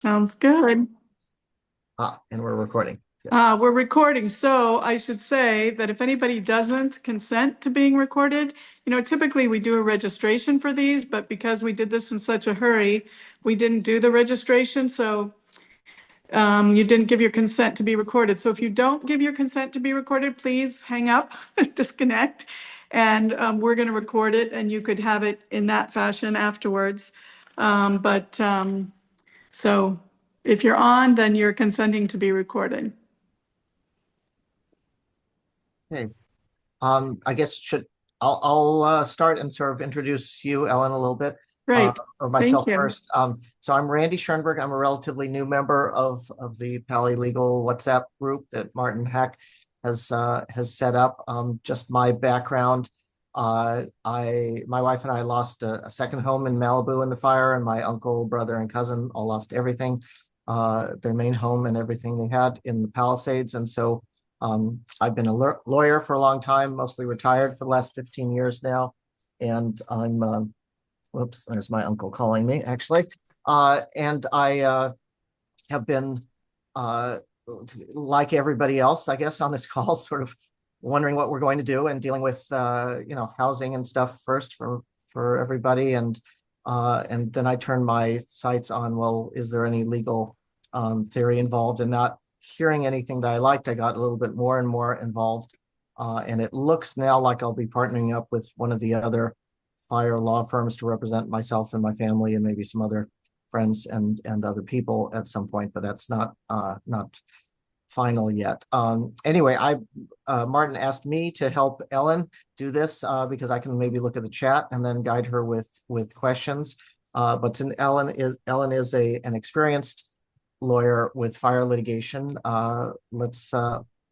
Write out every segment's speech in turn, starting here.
Sounds good. And we're recording. We're recording, so I should say that if anybody doesn't consent to being recorded, typically we do a registration for these, but because we did this in such a hurry, we didn't do the registration, so you didn't give your consent to be recorded. So if you don't give your consent to be recorded, please hang up, disconnect, and we're going to record it, and you could have it in that fashion afterwards. So if you're on, then you're consenting to be recorded. Okay. I guess I'll start and sort of introduce you, Ellen, a little bit, Great. or Thank myself you. first. So I'm Randy Schoenberg. I'm a relatively new member of the Pali Legal WhatsApp group that Martin Heck has set up. Just my background. My wife and I lost a second home in Malibu in the fire, and my uncle, brother, and cousin all lost everything, their main home and everything they had in the Palisades. And so I've been a lawyer for a long time, mostly retired for the last 15 years now. And I'm, whoops, there's my uncle calling me, actually. And I have been, like everybody else, I guess, on this call, sort of wondering what we're going to do and dealing with, housing and stuff first for everybody. And then I turned my sights on, well, is there any legal theory involved, and not hearing anything that I liked, I got a little bit more and more involved. And it looks now like I'll be partnering up with one of the other fire law firms to represent myself and my family and maybe some other friends and other people at some point, but that's not final yet. Anyway, Martin asked me to help Ellen do this because I can maybe look at the chat and then guide her with questions. But since Ellen is an experienced lawyer with fire litigation, let's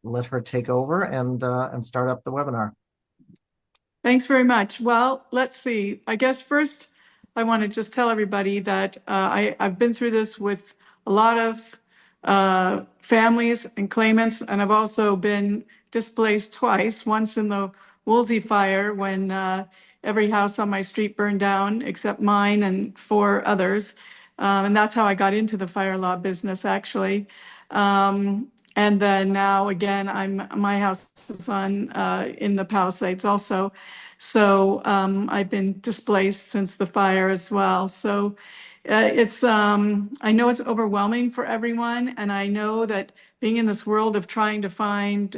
let her take over and start up the webinar. Thanks very much. Well, let's see. I guess first I want to just tell everybody that I've been through this with a lot of families and claimants, and I've also been displaced twice, once in the Woolsey fire when every house on my street burned down except mine and 4 others. And that's how I got into the fire law business, actually. And then now again, my house is on in the Palisades also. So I've been displaced since the fire as well. So I know it's overwhelming for everyone, and I know that being in this world of trying to find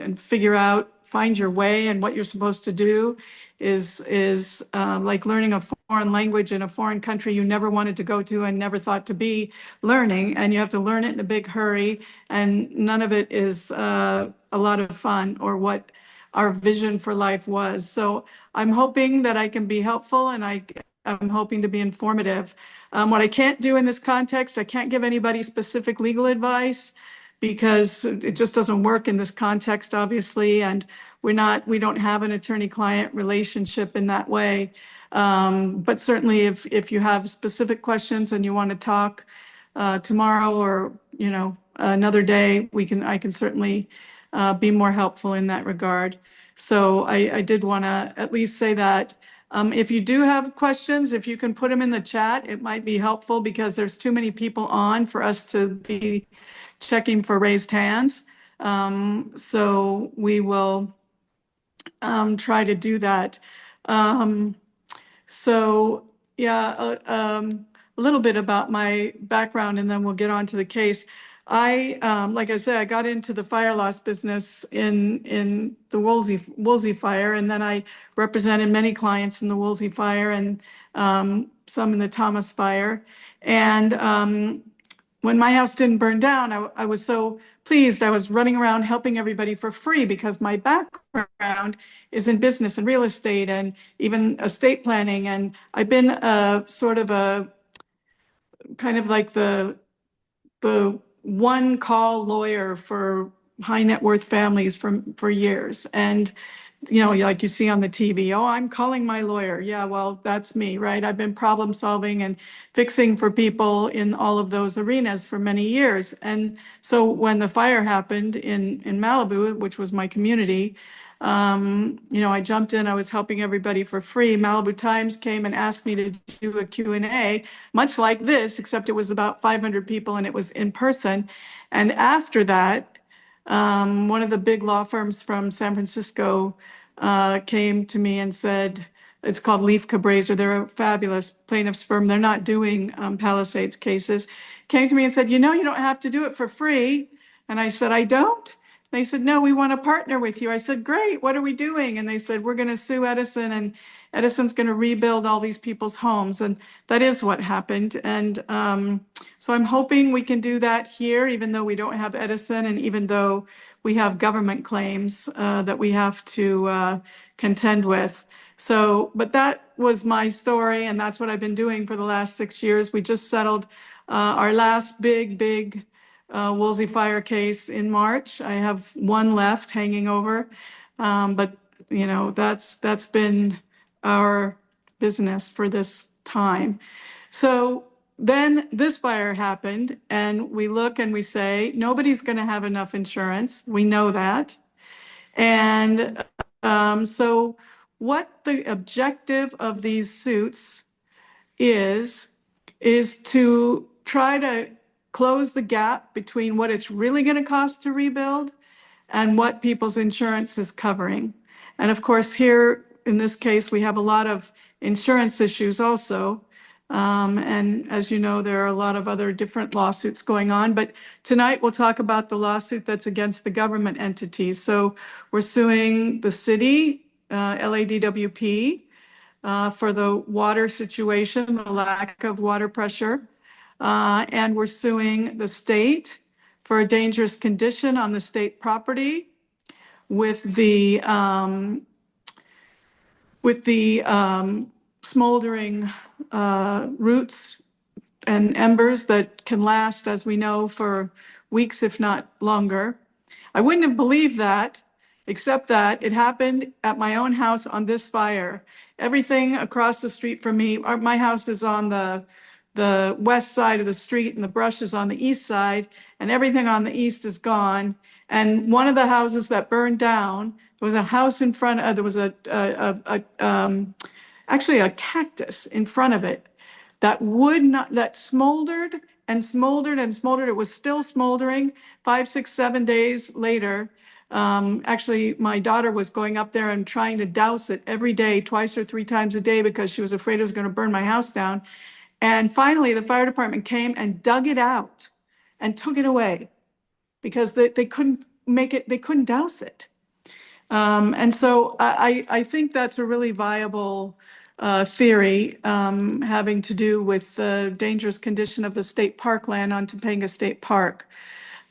your way and what you're supposed to do is like learning a foreign language in a foreign country you never wanted to go to and never thought to be learning, and you have to learn it in a big hurry, and none of it is a lot of fun or what our vision for life was. So I'm hoping that I can be helpful, and I'm hoping to be informative. What I can't do in this context, I can't give anybody specific legal advice because it just doesn't work in this context, obviously, and we don't have an attorney-client relationship in that way. But certainly, if you have specific questions and you want to talk tomorrow or another day, I can certainly be more helpful in that regard. So I did want to at least say that. If you do have questions, if you can put them in the chat, it might be helpful because there's too many people on for us to be checking for raised hands. So we will try to do that. So yeah, a little bit about my background, and then we'll get on to the case. Like I said, I got into the fire loss business in the Woolsey fire, and then I represented many clients in the Woolsey fire and some in the Thomas fire. And when my house didn't burn down, I was so pleased. I was running around helping everybody for free because my background is in business and real estate and even estate planning. And I've been sort of a kind of like the one call lawyer for high net worth families for years. And like you see on the TV, oh, I'm calling my lawyer. Yeah, well, that's me, right? I've been problem solving and fixing for people in all of those arenas for many years. And so when the fire happened in Malibu, which was my community, I jumped in, I was helping everybody for free. Malibu Times came and asked me to do a Q&A, much like this, except it was about 500 people and it was in person. And after that, one of the big law firms from San Francisco came to me and said, it's called Leaf Cabraser. They're a fabulous plaintiff's firm. They're not doing Palisades cases. Came to me and said, you don't have to do it for free. And I said, I don't. They said, no, we want to partner with you. I said, great, what are we doing? And they said, we're going to sue Edison and Edison's going to rebuild all these people's homes. And that is what happened. And so I'm hoping we can do that here, even though we don't have Edison and even though we have government claims that we have to contend with. So, but that was my story, and that's what I've been doing for the last 6 years. We just settled our last big Woolsey Fire case in March. I have one left hanging over, but that's been our business for this time. So then this fire happened, and we look and we say, nobody's going to have enough insurance. We know that. And so what the objective of these suits is to try to close the gap between what it's really going to cost to rebuild and what people's insurance is covering. And of course, here in this case, we have a lot of insurance issues also. And as you know, there are a lot of other different lawsuits going on. But tonight we'll talk about the lawsuit that's against the government entities. So we're suing the city, LADWP, for the water situation, the lack of water pressure. And we're suing the state for a dangerous condition on the state property with the smoldering roots and embers that can last, as we know, for weeks, if not longer. I wouldn't have believed that, except that it happened at my own house on this fire. Everything across the street from me, my house is on the west side of the street and the brush is on the east side, and everything on the east is gone. And one of the houses that burned down, there was a house in front of, there was actually a cactus in front of it that would not, that smoldered and smoldered and smoldered. It was still smoldering 5, 6, 7 days later. Actually, my daughter was going up there and trying to douse it every day, twice or 3 times a day, because she was afraid it was going to burn my house down. And finally, the fire department came and dug it out and took it away because they couldn't make it, they couldn't douse it. And so I think that's a really viable theory having to do with the dangerous condition of the state parkland on Topanga State Park.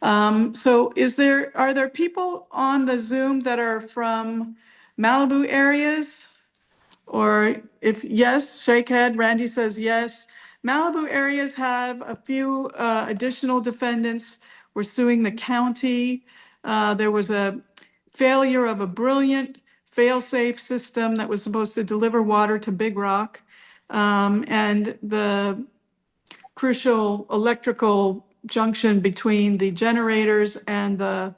So are there people on the Zoom that are from Malibu areas? Or if yes, shake head. Randy says yes. Malibu areas have a few additional defendants. We're suing the county. There was a failure of a brilliant fail-safe system that was supposed to deliver water to Big Rock. And the crucial electrical junction between the generators and the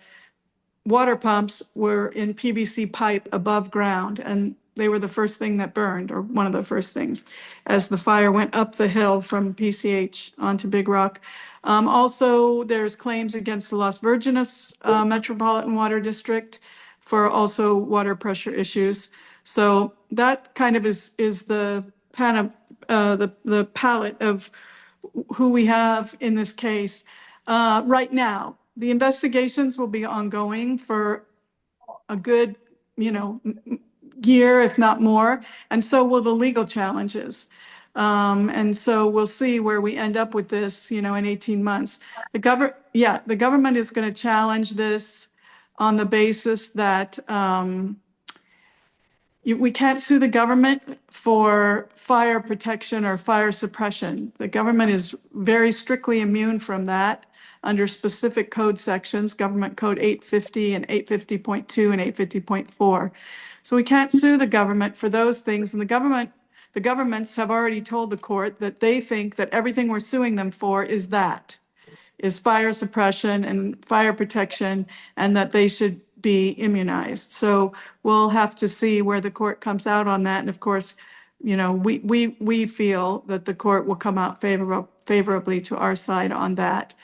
water pumps were in PVC pipe above ground, and they were the first thing that burned, or one of the first things, as the fire went up the hill from PCH onto Big Rock. Also, there's claims against the Las Virgenes Metropolitan Water District for also water pressure issues. So that kind of is the the palette of who we have in this case. Right now, the investigations will be ongoing for a good, year, if not more, and so will the legal challenges. And so we'll see where we end up with this, in 18 months. The government is going to challenge this on the basis that we can't sue the government for fire protection or fire suppression. The government is very strictly immune from that under specific code sections, Government Code 850 and 850.2 and 850.4. So we can't sue the government for those things. And the governments have already told the court that they think that everything we're suing them for is fire suppression and fire protection, and that they should be immunized. So we'll have to see where the court comes out on that. And of course, you know, we feel that the court will come out favorably to our side on that.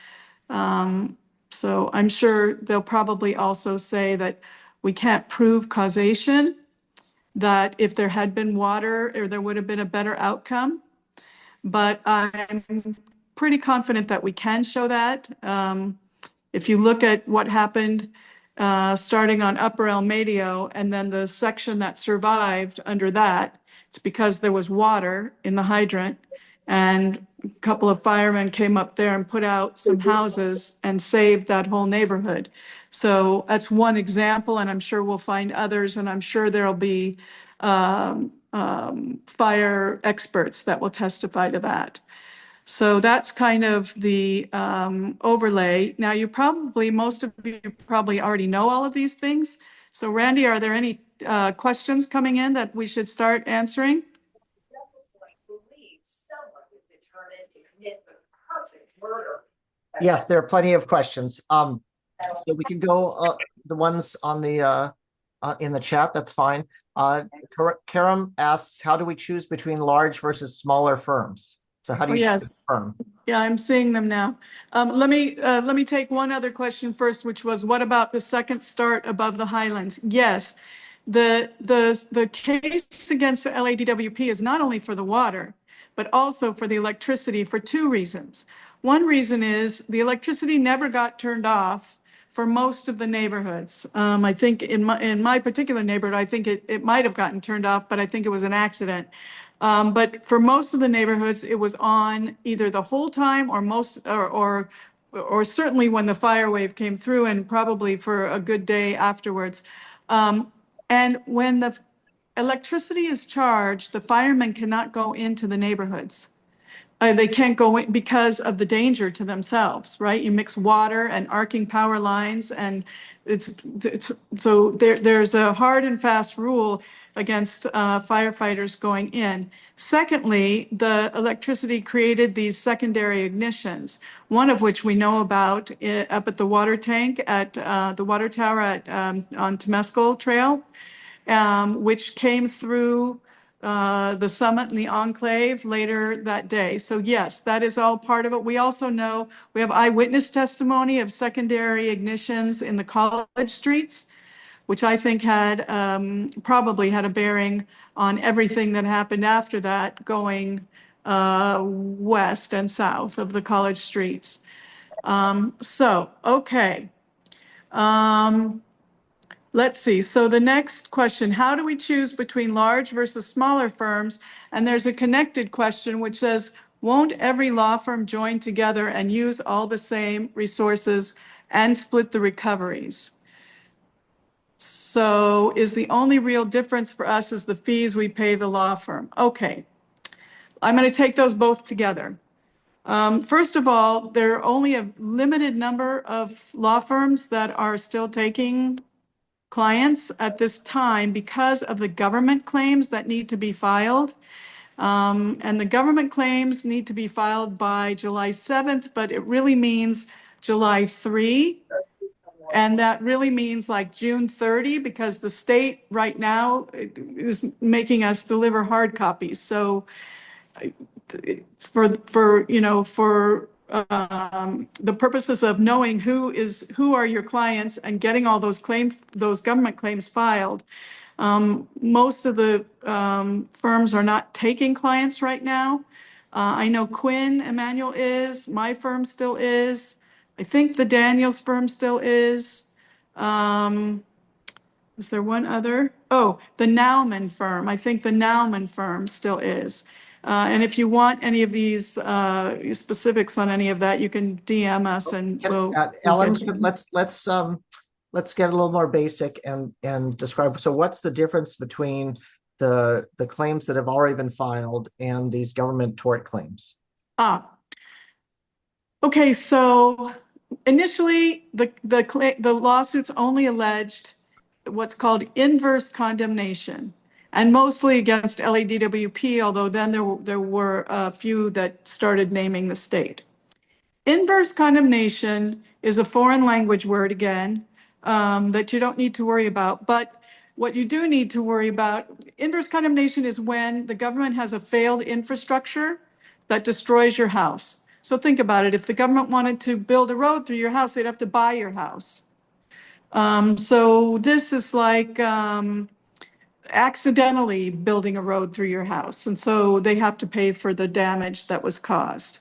So I'm sure they'll probably also say that we can't prove causation, that if there had been water, or there would have been a better outcome. But I'm pretty confident that we can show that. If you look at what happened starting on Upper El Medio, and then the section that survived under that, it's because there was water in the hydrant, and a couple of firemen came up there and put out some houses and saved that whole neighborhood. So that's one example, and I'm sure we'll find others, and I'm sure there'll be fire experts that will testify to that. So that's kind of the overlay. Now, most of you probably already know all of these things. So Randy, are there any questions coming in that we should start answering? Yes, there are plenty of questions. So we can go the ones on the in the chat. That's fine. Karam asks, how do we choose between large versus smaller firms? So how do you choose a firm? Yeah, I'm seeing them now. Let me take one other question first, which was, what about the second start above the Highlands? Yes, the case against the LADWP is not only for the water, but also for the electricity for two reasons. One reason is the electricity never got turned off for most of the neighborhoods. I think in my particular neighborhood, I think it might have gotten turned off, but I think it was an accident. But for most of the neighborhoods, it was on either the whole time or certainly when the fire wave came through, and probably for a good day afterwards. And when the electricity is charged, the firemen cannot go into the neighborhoods. They can't go in because of the danger to themselves, right? You mix water and arcing power lines, and so there's a hard and fast rule against firefighters going in. Secondly, the electricity created these secondary ignitions, one of which we know about up at the water tank at the water tower on Temescal Trail, which came through the summit and the enclave later that day. So yes, that is all part of it. We also know we have eyewitness testimony of secondary ignitions in the college streets, which I think had probably had a bearing on everything that happened after that, going west and south of the college streets. Okay. Let's see. So the next question, how do we choose between large versus smaller firms? And there's a connected question which says, won't every law firm join together and use all the same resources and split the recoveries? So is the only real difference for us is the fees we pay the law firm? Okay. I'm going to take those both together. First of all, there are only a limited number of law firms that are still taking clients at this time because of the government claims that need to be filed. And the government claims need to be filed by July 7th, but it really means July 3. And that really means like June 30, because the state right now is making us deliver hard copies. So for the purposes of knowing who are your clients and getting all those government claims filed, most of the firms are not taking clients right now. I know Quinn Emanuel is, my firm still is. I think the Daniels firm still is. Is there one other? Oh, the Nauman firm. I think the Nauman firm still is. And if you want any of these specifics on any of that, you can DM us and we'll Ellen, get you. let's get a little more basic and describe. So what's the difference between the claims that have already been filed and these government tort claims? Okay, so initially the lawsuits only alleged what's called inverse condemnation, and mostly against LADWP, although then there were a few that started naming the state. Inverse condemnation is a foreign language word again. that you don't need to worry about. But what you do need to worry about, inverse condemnation is when the government has a failed infrastructure that destroys your house. So think about it. If the government wanted to build a road through your house, they'd have to buy your house. So this is like accidentally building a road through your house. And so they have to pay for the damage that was caused.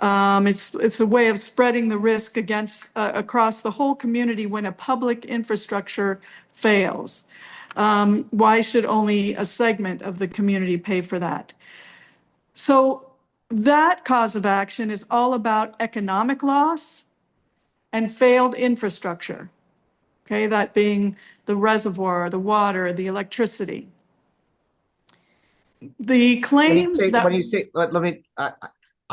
It's a way of spreading the risk against across the whole community when a public infrastructure fails. Why should only a segment of the community pay for that? So that cause of action is all about economic loss and failed infrastructure. Okay, that being the reservoir, the water, the electricity. The claims When that, you say, let me, I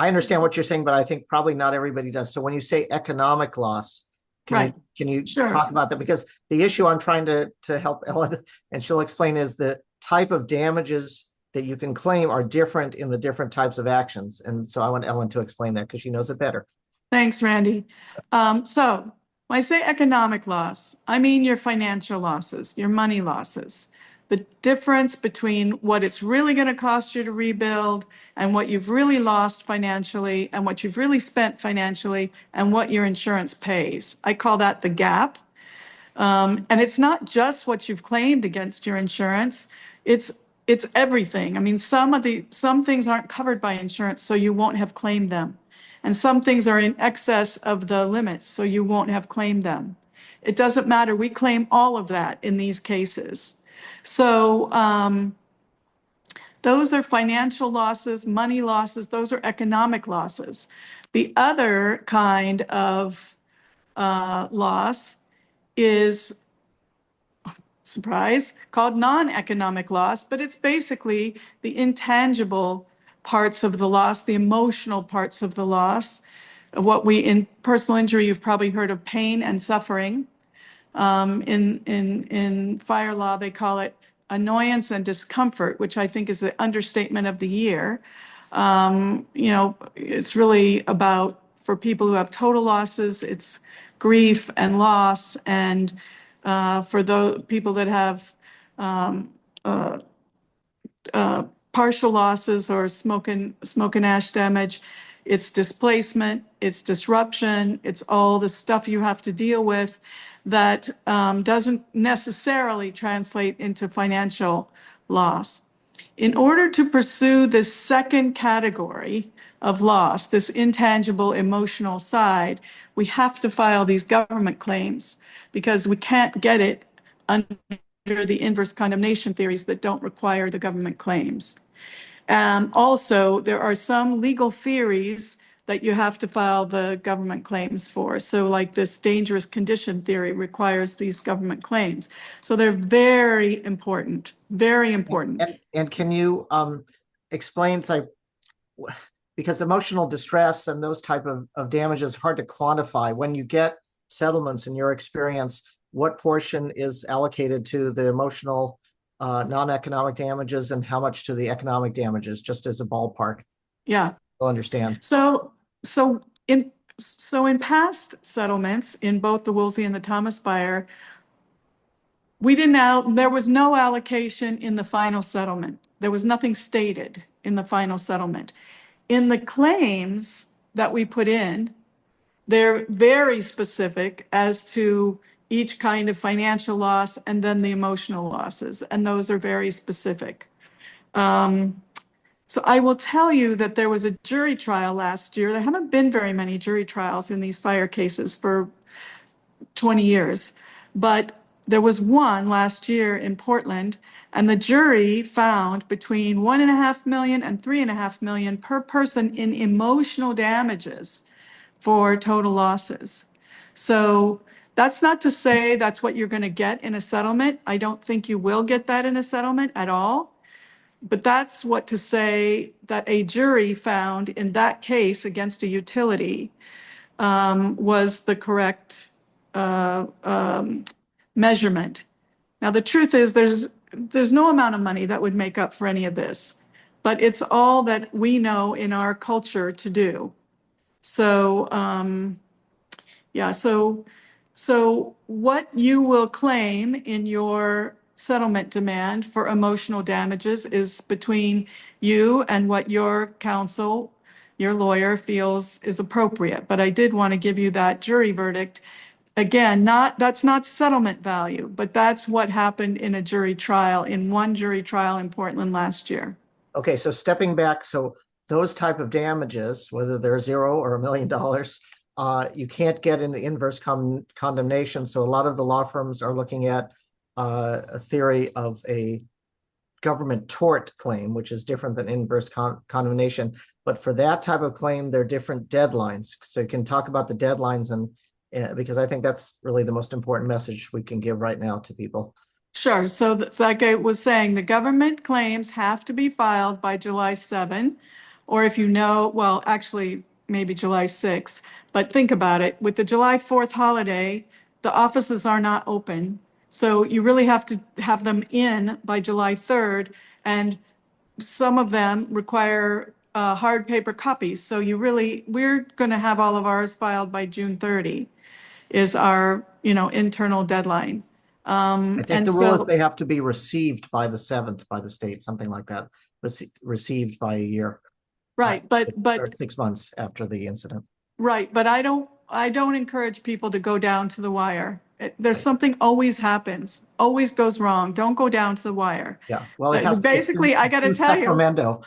understand what you're saying, but I think probably not everybody does. So when you say economic loss, right, can you sure. talk about that? Because the issue I'm trying to help Ellen, and she'll explain, is the type of damages that you can claim are different in the different types of actions. And so I want Ellen to explain that because she knows it better. Thanks, Randy. So when I say economic loss, I mean your financial losses, your money losses, the difference between what it's really going to cost you to rebuild and what you've really lost financially and what you've really spent financially and what your insurance pays. I call that the gap. And it's not just what you've claimed against your insurance. It's it's everything. I mean, some things aren't covered by insurance, so you won't have claimed them. And some things are in excess of the limits, so you won't have claimed them. It doesn't matter. We claim all of that in these cases. So those are financial losses, money losses, those are economic losses. The other kind of loss is, surprise, called non-economic loss, but it's basically the intangible parts of the loss, the emotional parts of the loss. What we in personal injury, you've probably heard of pain and suffering. In fire law, they call it annoyance and discomfort, which I think is the understatement of the year. It's really about, for people who have total losses, it's grief and loss. And for those people that have partial losses or smoke and ash damage, it's displacement, it's disruption, it's all the stuff you have to deal with that doesn't necessarily translate into financial loss. In order to pursue this second category of loss, this intangible emotional side, we have to file these government claims because we can't get it under the inverse condemnation theories that don't require the government claims. Also, there are some legal theories that you have to file the government claims for. So like this dangerous condition theory requires these government claims. So they're very important, very important. And can you explain, because emotional distress and those type of damage is hard to quantify. When you get settlements, in your experience, what portion is allocated to the emotional non-economic damages and how much to the economic damages, just as a ballpark? Yeah. We'll understand. So in past settlements in both the Woolsey and the Thomas Fire, there was no allocation in the final settlement. There was nothing stated in the final settlement. In the claims that we put in, they're very specific as to each kind of financial loss and then the emotional losses, and those are very specific. So I will tell you that there was a jury trial last year. There haven't been very many jury trials in these fire cases for 20 years, but there was one last year in Portland, and the jury found between 1.5 million and 3.5 million per person in emotional damages for total losses. So that's not to say that's what you're going to get in a settlement. I don't think you will get that in a settlement at all. But that's what to say that a jury found in that case against a utility was the correct measurement. Now, the truth is there's no amount of money that would make up for any of this, but it's all that we know in our culture to do. So, yeah, so So what you will claim in your settlement demand for emotional damages is between you and what your counsel, your lawyer feels is appropriate. But I did want to give you that jury verdict. Again, that's not settlement value, but that's what happened in a jury trial, in one jury trial in Portland last year. Okay, so stepping back, so those type of damages, whether they're $0 or $1 million, you can't get in the inverse condemnation. So a lot of the law firms are looking at a theory of a government tort claim, which is different than inverse condemnation. But for that type of claim, there are different deadlines. So you can talk about the deadlines, and because I think that's really the most important message we can give right now to people. Sure. So like I was saying, the government claims have to be filed by July 7, or if you know, well, actually, maybe July 6. But think about it. With the July 4th holiday, the offices are not open. So you really have to have them in by July 3rd. And some of them require hard paper copies. So we're going to have all of ours filed by June 30 is our, internal deadline. I think And the rule is so, they have to be received by the 7th by the state, something like that. Received by a year, right, or but 6 months after the incident. right, but I don't encourage people to go down to the wire. There's Right. something always happens, always goes wrong. Don't go down to the wire. Yeah, well, it has, Basically, I got to it's tell you, Sacramento.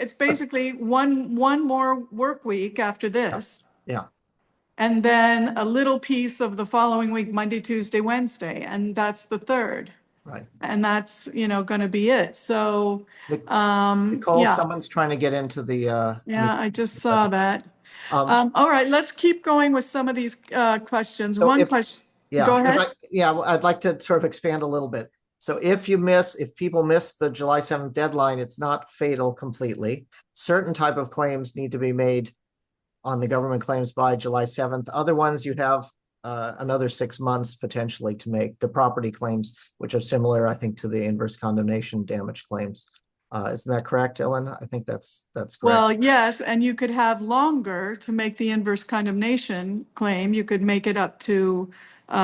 it's basically one more work week after this, Yeah, and then a little piece of the following week, Monday, Tuesday, Wednesday, and that's the third. right. And that's, going to be it. So, Nicole, yeah, someone's trying to get into the yeah, meeting. I just saw that. Um, All right, let's keep going with some of these questions. so One if, question, yeah, go ahead. well, I'd like to sort of expand a little bit. So if people miss the July 7th deadline, it's not fatal completely. Certain type of claims need to be made on the government claims by July 7th. Other ones you have another 6 months potentially to make. The property claims, which are similar, I think, to the inverse condemnation damage claims. Isn't that correct, Ellen? I think that's correct. Well, yes, and you could have longer to make the inverse condemnation claim. You could make it up to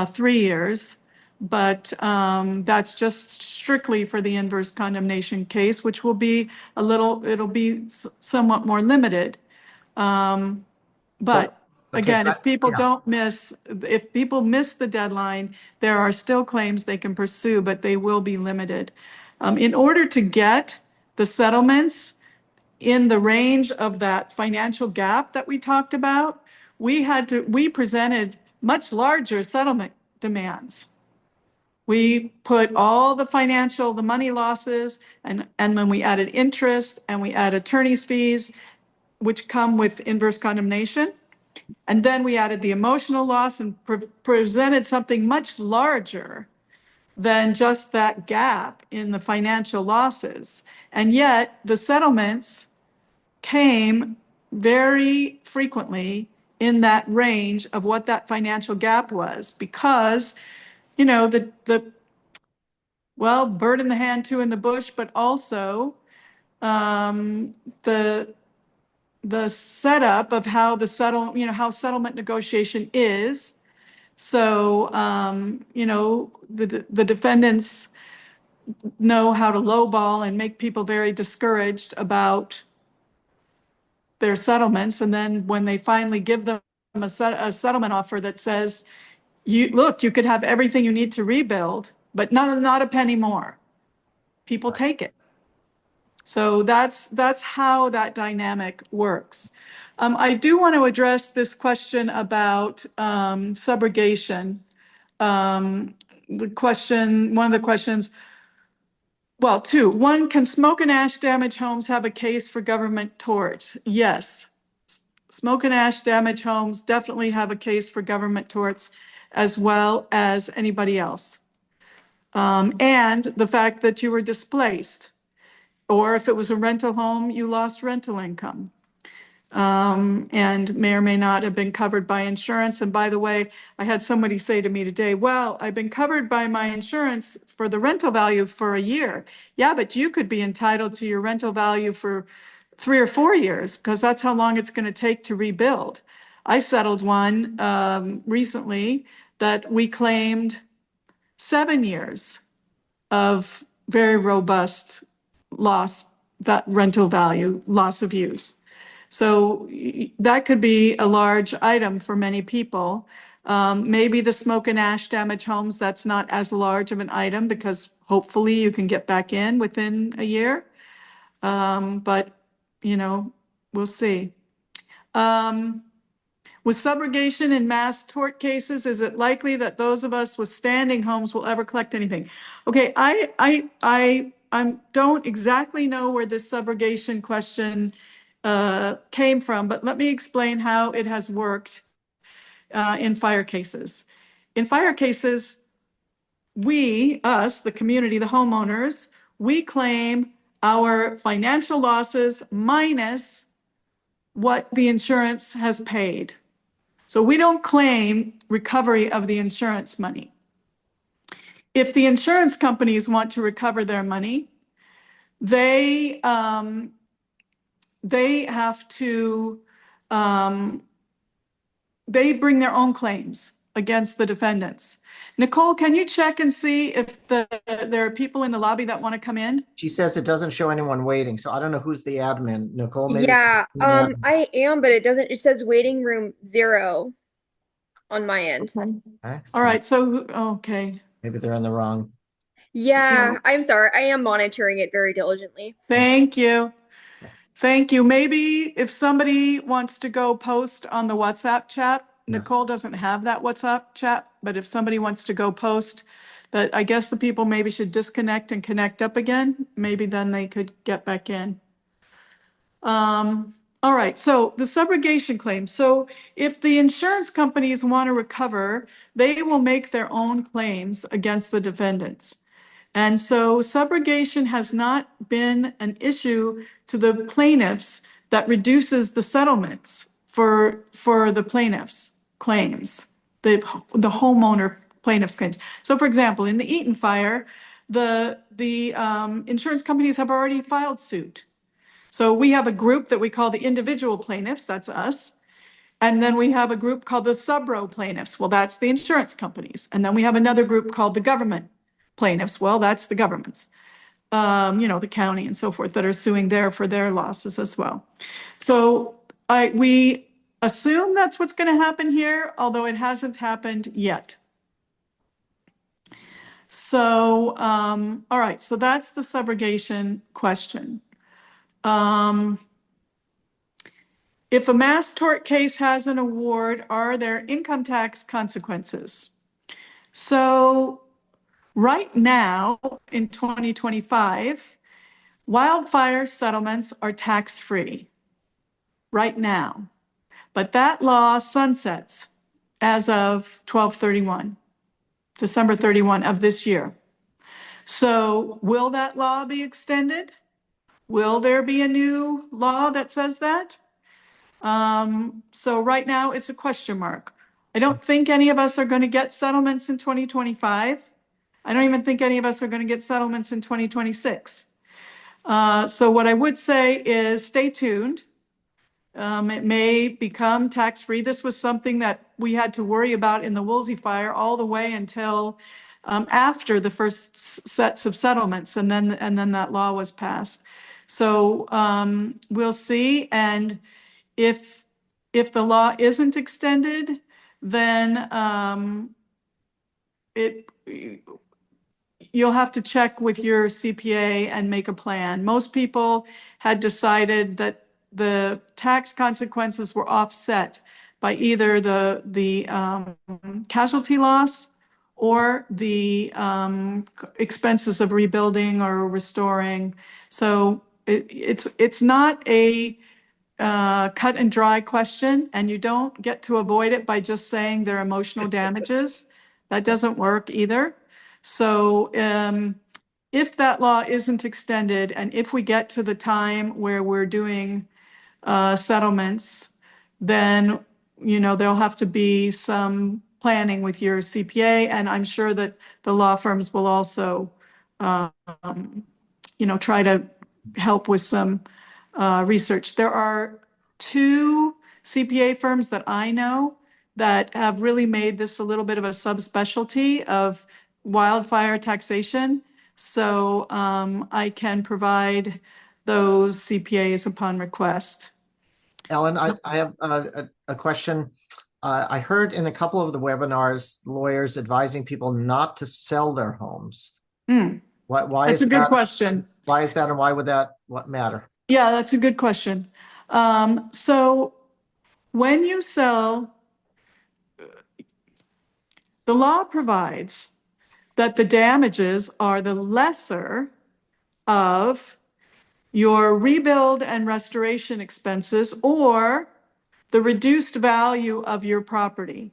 3 years, but that's just strictly for the inverse condemnation case, which will be it'll be somewhat more limited. So, But okay, again, yeah, if people miss the deadline, there are still claims they can pursue, but they will be limited. In order to get the settlements in the range of that financial gap that we talked about, we presented much larger settlement demands. We put all the money losses, and then we added interest and we add attorney's fees, which come with inverse condemnation. And then we added the emotional loss and presented something much larger than just that gap in the financial losses. And yet the settlements came very frequently in that range of what that financial gap was because, well, bird in the hand, two in the bush, but also the setup of how how settlement negotiation is. So, the defendants know how to lowball and make people very discouraged about their settlements. And then when they finally give them a settlement offer that says, you could have everything you need to rebuild, but not a penny more, people right. take it. So that's how that dynamic works. I do want to address this question about subrogation. One of the questions, well, two. One, can smoke and ash damage homes have a case for government tort? Yes. Smoke and ash damage homes definitely have a case for government torts as well as anybody else. And the fact that you were displaced, or if it was a rental home, you lost rental income. And may or may not have been covered by insurance. And by the way, I had somebody say to me today, well, I've been covered by my insurance for the rental value for a year. Yeah, but you could be entitled to your rental value for 3 or 4 years because that's how long it's going to take to rebuild. I settled one recently that we claimed 7 years of very robust loss, that rental value, loss of use. So that could be a large item for many people. Maybe the smoke and ash damage homes, that's not as large of an item because hopefully you can get back in within a year. But, we'll see. With subrogation in mass tort cases, is it likely that those of us with standing homes will ever collect anything? Okay, I don't exactly know where this subrogation question came from, but let me explain how it has worked in fire cases. In fire cases, us, the community, the homeowners, we claim our financial losses minus what the insurance has paid. So we don't claim recovery of the insurance money. If the insurance companies want to recover their money, they have to they bring their own claims against the defendants. Nicole, can you check and see if there are people in the lobby that want to come in? She says it doesn't show anyone waiting, so I don't know who's the admin. Nicole, maybe. Yeah, The admin. I am, but it says waiting room 0 on my end. Okay. Okay, All so right, so, okay. maybe they're in the wrong. Yeah, I'm sorry. I am monitoring it very diligently. Thank you. Thank you. Maybe if somebody wants to go post on the WhatsApp chat, Yeah. Nicole doesn't have that WhatsApp chat, but if somebody wants to go post, that I guess the people maybe should disconnect and connect up again. Maybe then they could get back in. All right, so the subrogation claim. So if the insurance companies want to recover, they will make their own claims against the defendants. And so subrogation has not been an issue to the plaintiffs that reduces the settlements for the plaintiffs' claims, the homeowner plaintiffs' claims. So for example, in the Eaton fire, the insurance companies have already filed suit. So we have a group that we call the individual plaintiffs, that's us. And then we have a group called the subro plaintiffs. Well, that's the insurance companies. And then we have another group called the government plaintiffs. Well, that's the governments, the county and so forth that are suing there for their losses as well. So we assume that's what's going to happen here, although it hasn't happened yet. So, all right, so that's the subrogation question. If a mass tort case has an award, are there income tax consequences? So right now in 2025, wildfire settlements are tax-free right now, but that law sunsets as of December 31 of this year. So will that law be extended? Will there be a new law that says that? So right now it's a question mark. I don't think any of us are going to get settlements in 2025. I don't even think any of us are going to get settlements in 2026. So what I would say is stay tuned. It may become tax-free. This was something that we had to worry about in the Woolsey fire all the way until after the first sets of settlements, and then that law was passed. So we'll see. And if the law isn't extended, then you'll have to check with your CPA and make a plan. Most people had decided that the tax consequences were offset by either the casualty loss or the expenses of rebuilding or restoring. So it's not a cut and dry question, and you don't get to avoid it by just saying they're emotional damages. That doesn't work either. So if that law isn't extended, and if we get to the time where we're doing settlements, then there'll have to be some planning with your CPA, and I'm sure that the law firms will also try to help with some research. There are two CPA firms that I know that have really made this a little bit of a subspecialty of wildfire taxation. So I can provide those CPAs upon request. Ellen, I have a question. I heard in a couple of the webinars, lawyers advising people not to sell their homes. Why That's is a good that? question. Why is that, and why would that what matter? Yeah, that's a good question. So when you sell, the law provides that the damages are the lesser of your rebuild and restoration expenses or the reduced value of your property,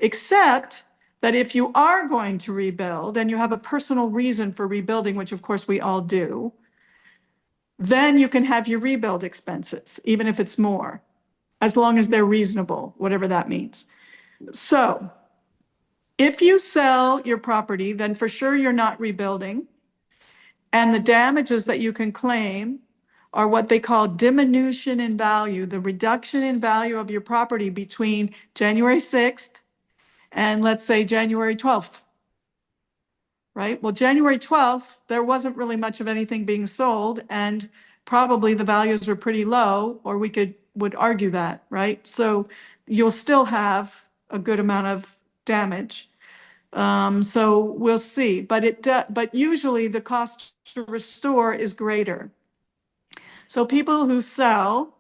except that if you are going to rebuild and you have a personal reason for rebuilding, which of course we all do, then you can have your rebuild expenses, even if it's more, as long as they're reasonable, whatever that means. So if you sell your property, then for sure you're not rebuilding. And the damages that you can claim are what they call diminution in value, the reduction in value of your property between January 6th and let's say January 12th, right? Well, January 12th, there wasn't really much of anything being sold and probably the values were pretty low, or would argue that, right? So you'll still have a good amount of damage. So we'll see, but usually the cost to restore is greater. So people who sell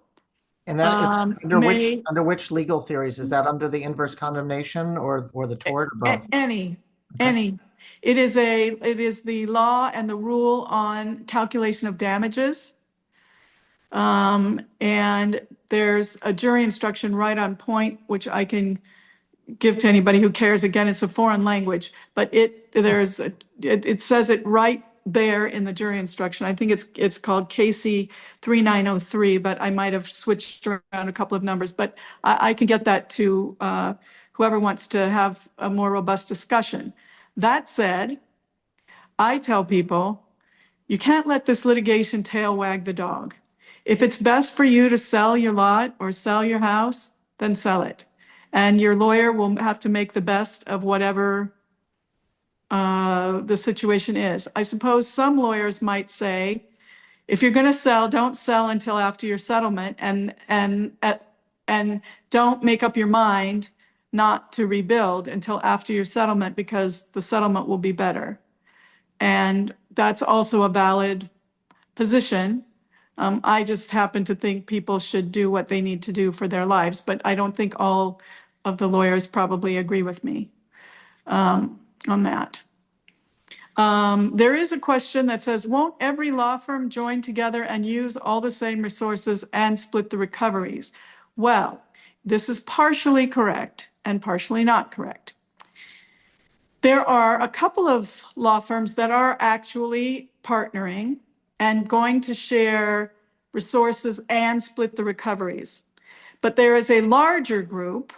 And that is may under which legal theories? Is that under the inverse condemnation or the tort or both? any. Okay. It is the law and the rule on calculation of damages. And there's a jury instruction right on point, which I can give to anybody who cares. Again, it's a foreign language, but it says it right there in the jury instruction. I think it's called KC 3903, but I might have switched around a couple of numbers, but I can get that to whoever wants to have a more robust discussion. That said, I tell people, you can't let this litigation tail wag the dog. If it's best for you to sell your lot or sell your house, then sell it. And your lawyer will have to make the best of whatever the situation is. I suppose some lawyers might say, if you're going to sell, don't sell until after your settlement, and don't make up your mind not to rebuild until after your settlement because the settlement will be better. And that's also a valid position. I just happen to think people should do what they need to do for their lives, but I don't think all of the lawyers probably agree with me on that. There is a question that says, won't every law firm join together and use all the same resources and split the recoveries? Well, this is partially correct and partially not correct. There are a couple of law firms that are actually partnering and going to share resources and split the recoveries. But there is a larger group.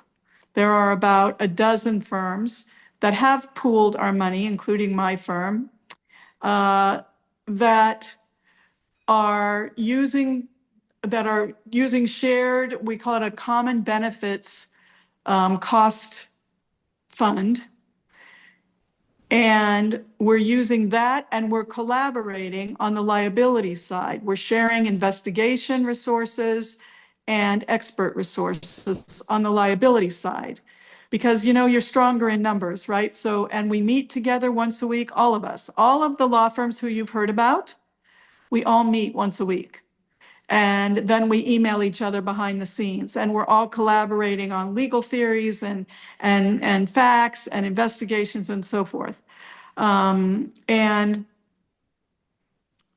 There are about a dozen firms that have pooled our money, including my firm, that are using shared, we call it a common benefits cost fund. And we're using that and we're collaborating on the liability side. We're sharing investigation resources and expert resources on the liability side. Because, you're stronger in numbers, right? So, and we meet together once a week, all of us, all of the law firms who you've heard about, we all meet once a week. And then we email each other behind the scenes, and we're all collaborating on legal theories and facts and investigations and so forth.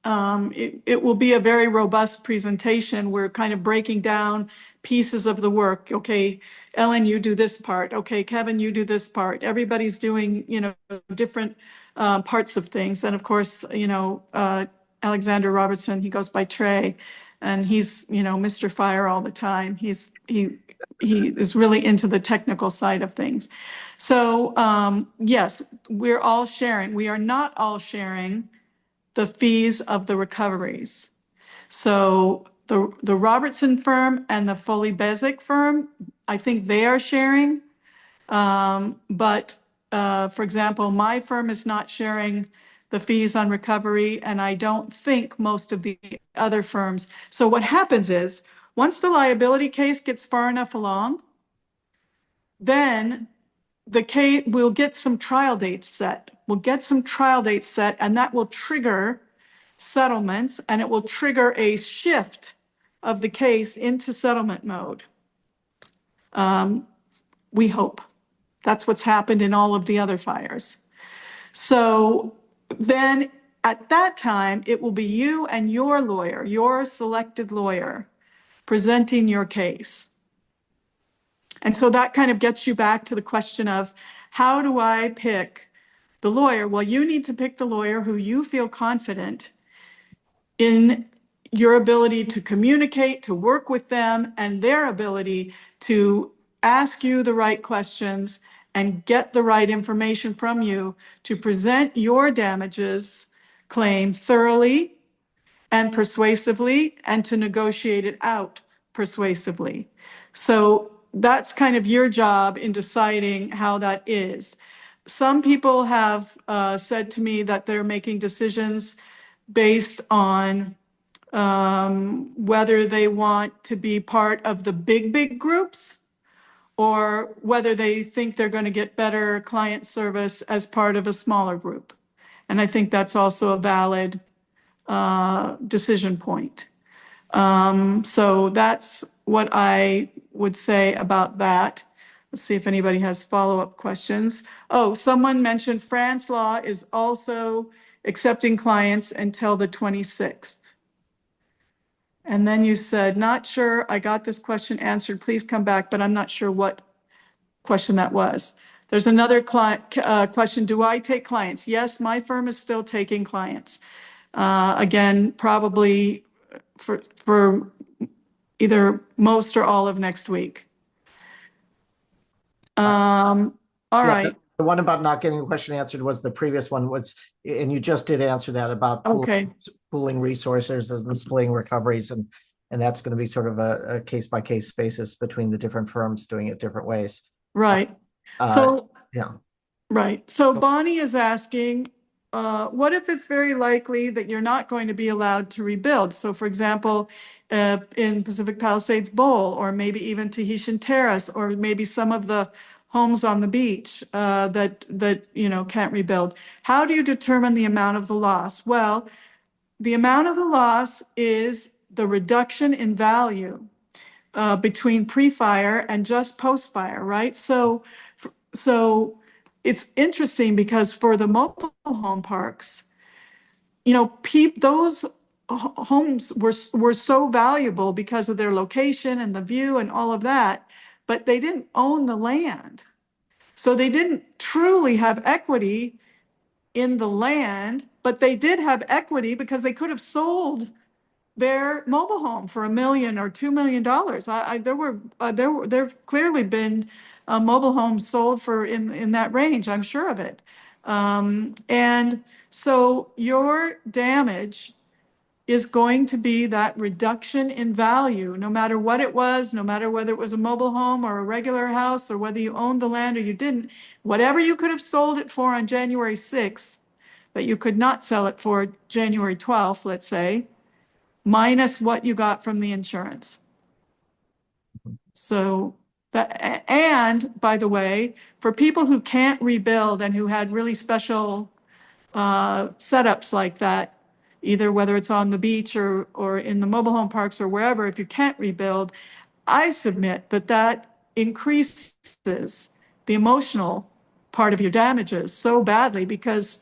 It will be a very robust presentation. We're kind of breaking down pieces of the work. Okay, Ellen, you do this part. Okay, Kevin, you do this part. Everybody's doing, different parts of things. And of course, Alexander Robertson, he goes by Trey, and he's, Mr. Fire all the time. He is really into the technical side of things. So yes, we're all sharing. We are not all sharing the fees of the recoveries. So the Robertson firm and the Foley Bezic firm, I think they are sharing. But for example, my firm is not sharing the fees on recovery, and I don't think most of the other firms. So what happens is, once the liability case gets far enough along, then the case, we'll get some trial dates set. We'll get some trial dates set, and that will trigger settlements, and it will trigger a shift of the case into settlement mode. We hope. That's what's happened in all of the other fires. So then at that time, it will be you and your lawyer, your selected lawyer, presenting your case. And so that kind of gets you back to the question of, how do I pick the lawyer? Well, you need to pick the lawyer who you feel confident in your ability to communicate, to work with them, and their ability to ask you the right questions and get the right information from you to present your damages claim thoroughly and persuasively, and to negotiate it out persuasively. So that's kind of your job in deciding how that is. Some people have said to me that they're making decisions based on whether they want to be part of the big groups, or whether they think they're going to get better client service as part of a smaller group. And I think that's also a valid decision point. So that's what I would say about that. Let's see if anybody has follow-up questions. Oh, someone mentioned France law is also accepting clients until the 26th. And then you said, not sure I got this question answered. Please come back, but I'm not sure what question that was. There's another question. Do I take clients? Yes, my firm is still taking clients. Again, probably for either most or all of next week. All Yeah, right. the one about not getting a question answered was the previous one was, and you just did answer that about Okay. pooling resources and splitting recoveries, and that's going to be sort of a case by case basis between the different firms doing it different ways. Right. Yeah. Right. So Bonnie is asking, what if it's very likely that you're not going to be allowed to rebuild? So for example, in Pacific Palisades Bowl, or maybe even Tahitian Terrace, or maybe some of the homes on the beach that can't rebuild. How do you determine the amount of the loss? Well, the amount of the loss is the reduction in value between pre-fire and just post-fire, right? So it's interesting because for the mobile home parks, those homes were so valuable because of their location and the view and all of that, but they didn't own the land. So they didn't truly have equity in the land, but they did have equity because they could have sold their mobile home for $1 million or $2 million. There've clearly been mobile homes sold for in that range. I'm sure of it. And so your damage is going to be that reduction in value, no matter what it was, no matter whether it was a mobile home or a regular house, or whether you owned the land or you didn't. Whatever you could have sold it for on January 6th, that you could not sell it for January 12th, let's say, minus what you got from the insurance. So that, and by the way, for people who can't rebuild and who had really special setups like that, either whether it's on the beach or in the mobile home parks or wherever, if you can't rebuild, I submit that increases the emotional part of your damages so badly, because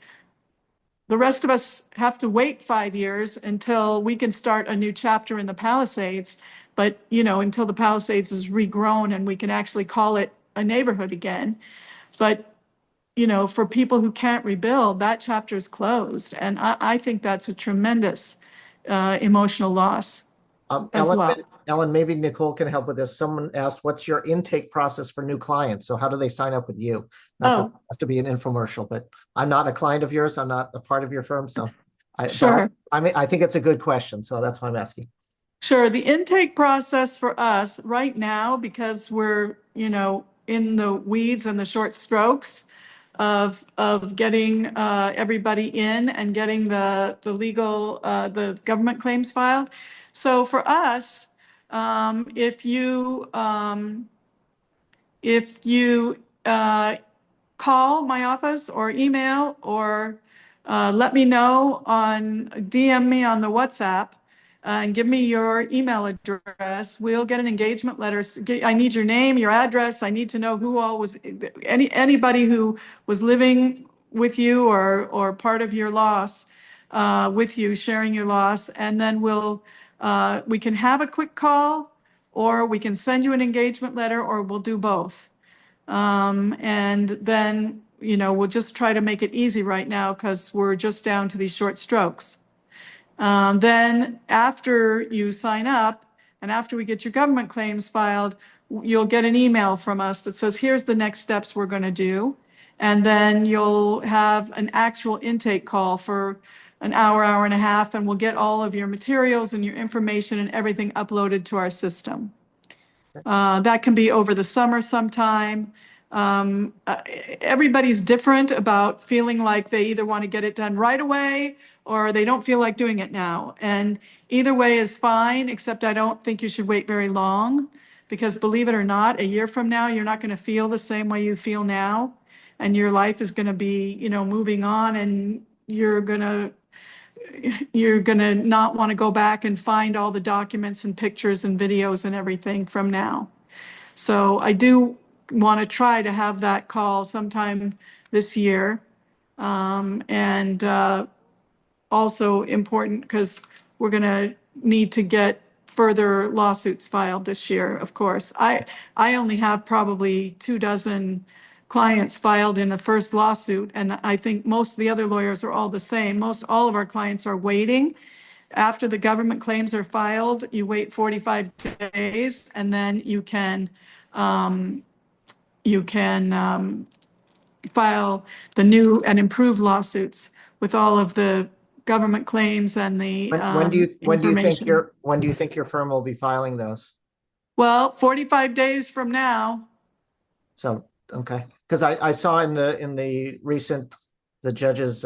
the rest of us have to wait 5 years until we can start a new chapter in the Palisades. But, until the Palisades is regrown and we can actually call it a neighborhood again. But, for people who can't rebuild, that chapter is closed. And I think that's a tremendous emotional loss as well. Ellen, maybe Nicole can help with this. Someone asked, what's your intake process for new clients? So how do they sign up with you? Not that it has to be an infomercial, but I'm not a client of yours. I'm not a part of your firm. So Sure. I think it's a good question. So that's why I'm asking. Sure. The intake process for us right now, because we're, in the weeds and the short strokes of getting everybody in and getting the legal, the government claims filed. So for us, if you call my office or email or let me know DM me on the WhatsApp and give me your email address. We'll get an engagement letter. I need your name, your address. I need to know who all was, anybody who was living with you or part of your loss with you, sharing your loss. And then we can have a quick call, or we can send you an engagement letter, or we'll do both. And then, we'll just try to make it easy right now because we're just down to these short strokes. Then after you sign up and after we get your government claims filed, you'll get an email from us that says, here's the next steps we're going to do. And then you'll have an actual intake call for an hour, hour and a half, and we'll get all of your materials and your information and everything uploaded to our system. That can be over the summer sometime. Everybody's different about feeling like they either want to get it done right away or they don't feel like doing it now. And either way is fine, except I don't think you should wait very long, because believe it or not, a year from now, you're not going to feel the same way you feel now. And your life is going to be, moving on, and you're going to not want to go back and find all the documents and pictures and videos and everything from now. So I do want to try to have that call sometime this year. And also important because we're going to need to get further lawsuits filed this year, of course. I only have probably 24 clients filed in the first lawsuit, and I think most of the other lawyers are all the same. Most all of our clients are waiting. After the government claims are filed, you wait 45 days, and then you can file the new and improved lawsuits with all of the government claims and the When do you think information. when do you think your firm will be filing those? Well, 45 days from now. So, okay, because I saw in the recent, the judge's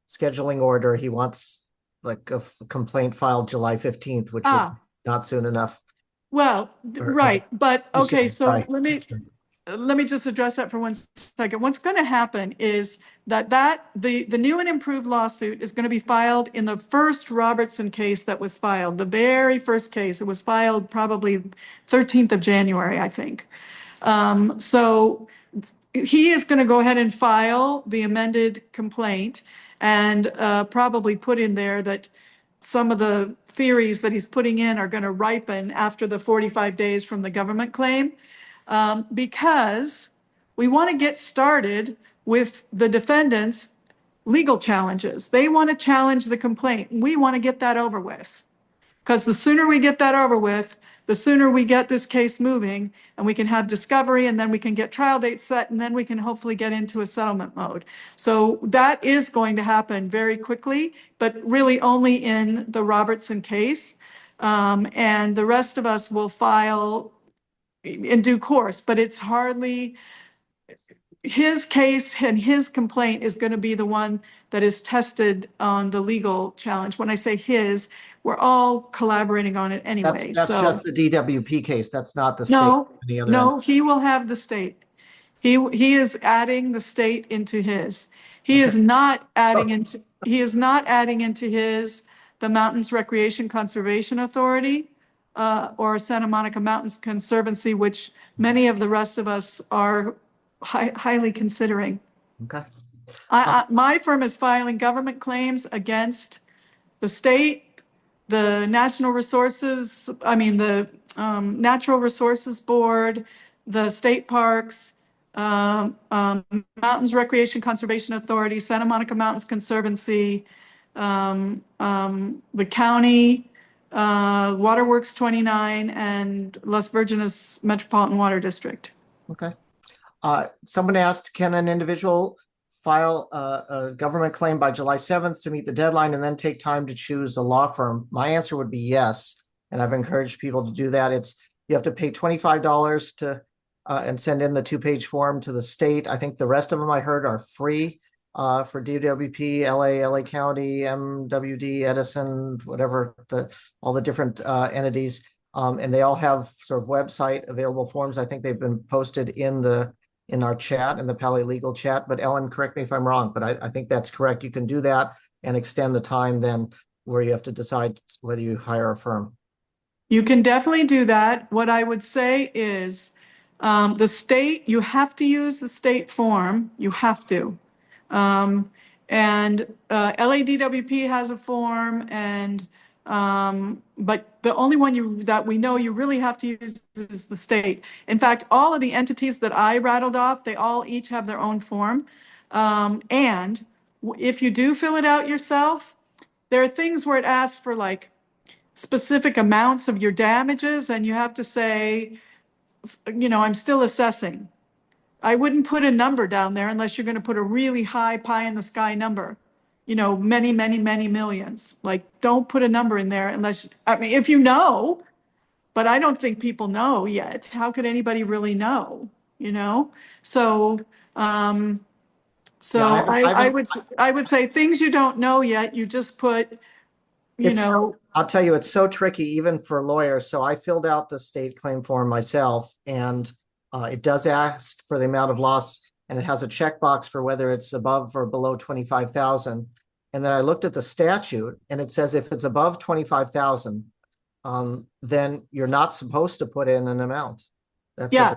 scheduling order, he wants like a complaint filed July 15th, which would not soon enough. Well, right, but okay, so Sorry. let me just address that for 1 second. What's going to happen is that the new and improved lawsuit is going to be filed in the first Robertson case that was filed, the very first case. It was filed probably 13th of January, I think. So he is going to go ahead and file the amended complaint and probably put in there that some of the theories that he's putting in are going to ripen after the 45 days from the government claim, because we want to get started with the defendants' legal challenges. They want to challenge the complaint. We want to get that over with, because the sooner we get that over with, the sooner we get this case moving, and we can have discovery, and then we can get trial dates set, and then we can hopefully get into a settlement mode. So that is going to happen very quickly, but really only in the Robertson case. And the rest of us will file in due course, but it's hardly, his case and his complaint is going to be the one that is tested on the legal challenge. When I say his, we're all collaborating on it anyway. That's So just the DWP case. That's not the state. no, he will have the state. He is adding the state into his. He is not adding into his the Mountains Recreation Conservation Authority or Santa Monica Mountains Conservancy, which many of the rest of us are highly considering. Okay. My firm is filing government claims against the state, the Natural Resources Board, the state parks, Mountains Recreation Conservation Authority, Santa Monica Mountains Conservancy, the county, Waterworks 29, and Las Virgenes Metropolitan Water District. Okay. Someone asked, can an individual file a government claim by July 7th to meet the deadline and then take time to choose a law firm? My answer would be yes. and I've encouraged people to do that. You have to pay $25 to and send in the 2-page form to the state. I think the rest of them I heard are free for DWP, LA County, MWD, Edison, whatever, all the different entities. And they all have sort of website available forms. I think they've been posted in our chat, in the Pali Legal chat. But Ellen, correct me if I'm wrong, but I think that's correct. You can do that and extend the time then where you have to decide whether you hire a firm. You can definitely do that. What I would say is the state, you have to use the state form. You have to. And LADWP has a form, and but the only one that we know you really have to use is the state. In fact, all of the entities that I rattled off, they all each have their own form. And if you do fill it out yourself, there are things where it asks for like specific amounts of your damages, and you have to say, I'm still assessing. I wouldn't put a number down there unless you're going to put a really high pie in the sky number, many, many, many millions. Like, don't put a number in there unless, I mean, if you know, but I don't think people know yet. How could anybody really know, you know? So, Yeah, I would say things you don't know yet, you just put, I'll tell you, it's so tricky even for lawyers. So I filled out the state claim form myself, and it does ask for the amount of loss, and it has a checkbox for whether it's above or below 25,000. And then I looked at the statute, and it says if it's above 25,000, then you're not supposed to put in an amount.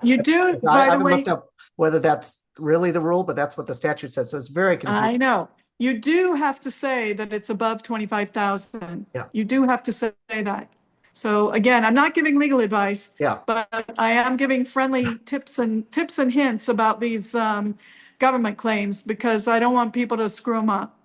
You do. I haven't looked up whether that's really the rule, but that's what the statute says. So it's very confusing. I know. You do have to say that it's above 25,000. Yeah. You do have to say that. So again, I'm not giving legal advice. Yeah. But I am giving friendly tips and hints about these government claims, because I don't want people to screw them up.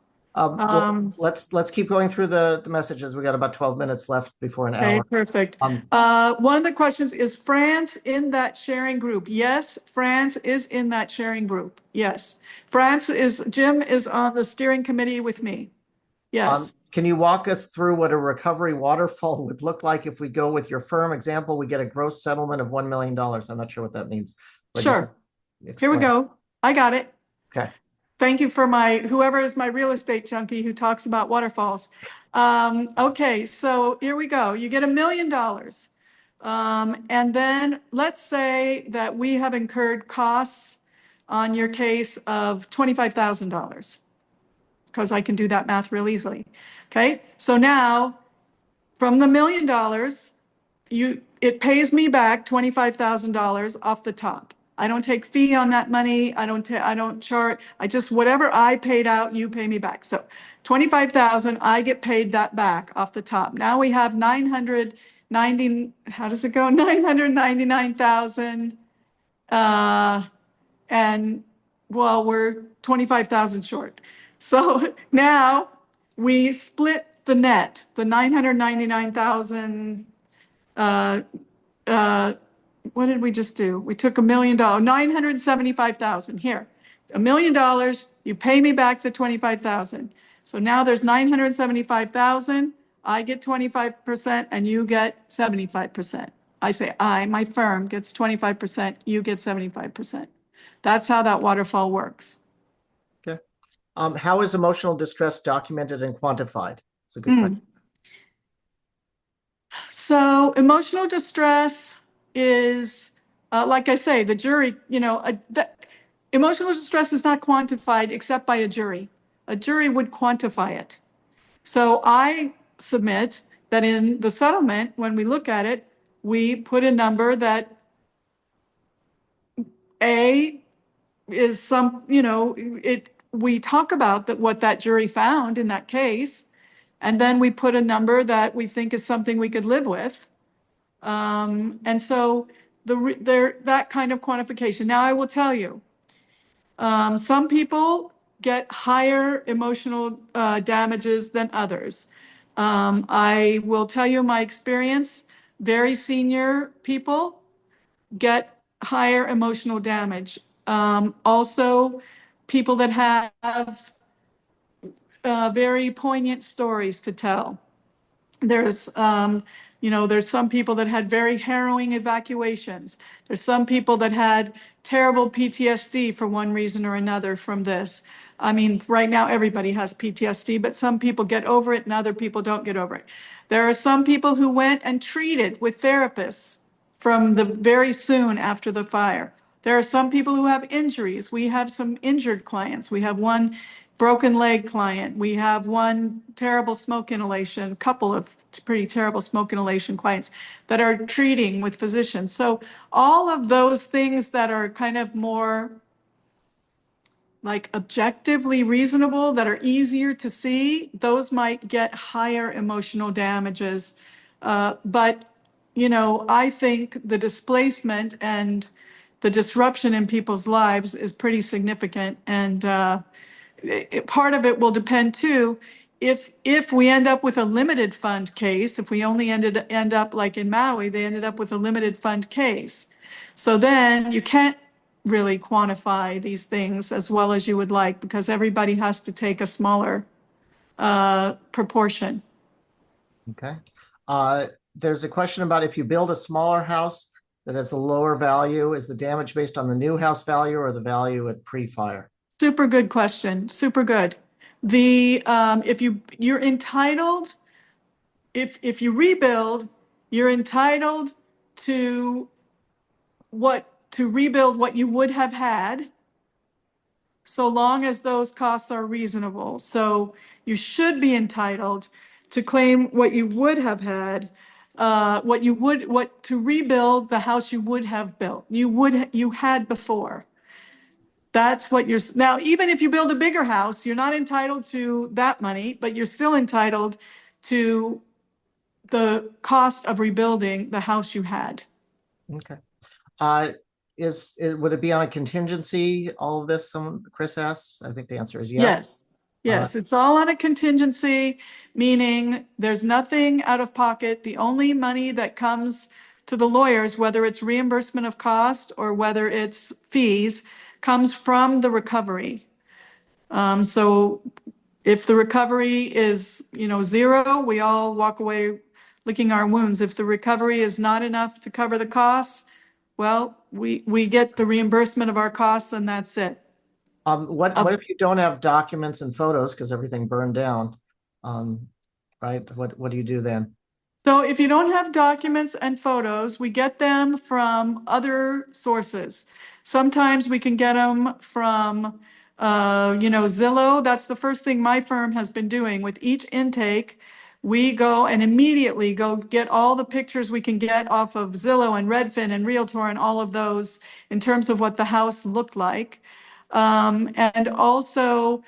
Let's keep going through the messages. We got about 12 minutes left before an hour. Okay, perfect. One of the questions is France in that sharing group? Yes, France is in that sharing group. Yes. Jim is on the steering committee with me. Yes. Can you walk us through what a recovery waterfall would look like if we go with your firm example? We get a gross settlement of $1 million. I'm not sure what that means. Sure. Here we go. I got it. Okay. Thank you for whoever is my real estate junkie who talks about waterfalls. Okay, so here we go. You get $1 million. And then let's say that we have incurred costs on your case of $25,000, because I can do that math real easily. Okay, so now from the $1 million, it pays me back $25,000 off the top. I don't take fee on that money. I don't charge. Whatever I paid out, you pay me back. So 25,000, I get paid that back off the top. Now we have 990, how does it go? 999,000. And well, we're 25,000 short. So now we split the net, the 999,000, what did we just do? We took $1 million, 975,000 here. $1 million, you pay me back the 25,000. So now there's 975,000. I get 25% and you get 75%. I say my firm gets 25%, you get 75%. That's how that waterfall works. Okay. How is emotional distress documented and quantified? It's a good question. So emotional distress is, like I say, the jury, emotional distress is not quantified except by a jury. A jury would quantify it. So I submit that in the settlement, when we look at it, we put a number that is we talk about what that jury found in that case, and then we put a number that we think is something we could live with. And so that kind of quantification. Now I will tell you, some people get higher emotional damages than others. I will tell you my experience, very senior people get higher emotional damage. Also, people that have very poignant stories to tell. There's You know, there's some people that had very harrowing evacuations. There's some people that had terrible PTSD for one reason or another from this. I mean, right now everybody has PTSD, but some people get over it and other people don't get over it. There are some people who went and treated with therapists from the very soon after the fire. There are some people who have injuries. We have some injured clients. We have one broken leg client. We have one terrible smoke inhalation, couple of pretty terrible smoke inhalation clients that are treating with physicians. So all of those things that are kind of more like objectively reasonable, that are easier to see, those might get higher emotional damages. But, you know, I think the displacement and the disruption in people's lives is pretty significant. And part of it will depend too, if we end up with a limited fund case, if we only end up like in Maui, they ended up with a limited fund case. So then you can't really quantify these things as well as you would like because everybody has to take a smaller proportion. Okay. There's a question about if you build a smaller house that has a lower value, is the damage based on the new house value or the value at pre-fire? Super good question. Super good. If you're entitled, if you rebuild, you're entitled to rebuild what you would have had, so long as those costs are reasonable. So you should be entitled to claim what you would have had, to rebuild the house you would have built, you had before. That's what you're, now, even if you build a bigger house, you're not entitled to that money, but you're still entitled to the cost of rebuilding the house you had. Okay. Would it be on a contingency, all of this, Chris asks? I think the answer is yes. Yes. Yes, it's all on a contingency, meaning there's nothing out of pocket. The only money that comes to the lawyers, whether it's reimbursement of cost or whether it's fees, comes from the recovery. So if the recovery is, you know, zero, we all walk away licking our wounds. If the recovery is not enough to cover the costs, well, we get the reimbursement of our costs and that's it. What if you don't have documents and photos because everything burned down? Right? What do you do then? So if you don't have documents and photos, we get them from other sources. Sometimes we can get them from, you know, Zillow. That's the first thing my firm has been doing. With each intake, we go and immediately go get all the pictures we can get off of Zillow and Redfin and Realtor and all of those in terms of what the house looked like. And also,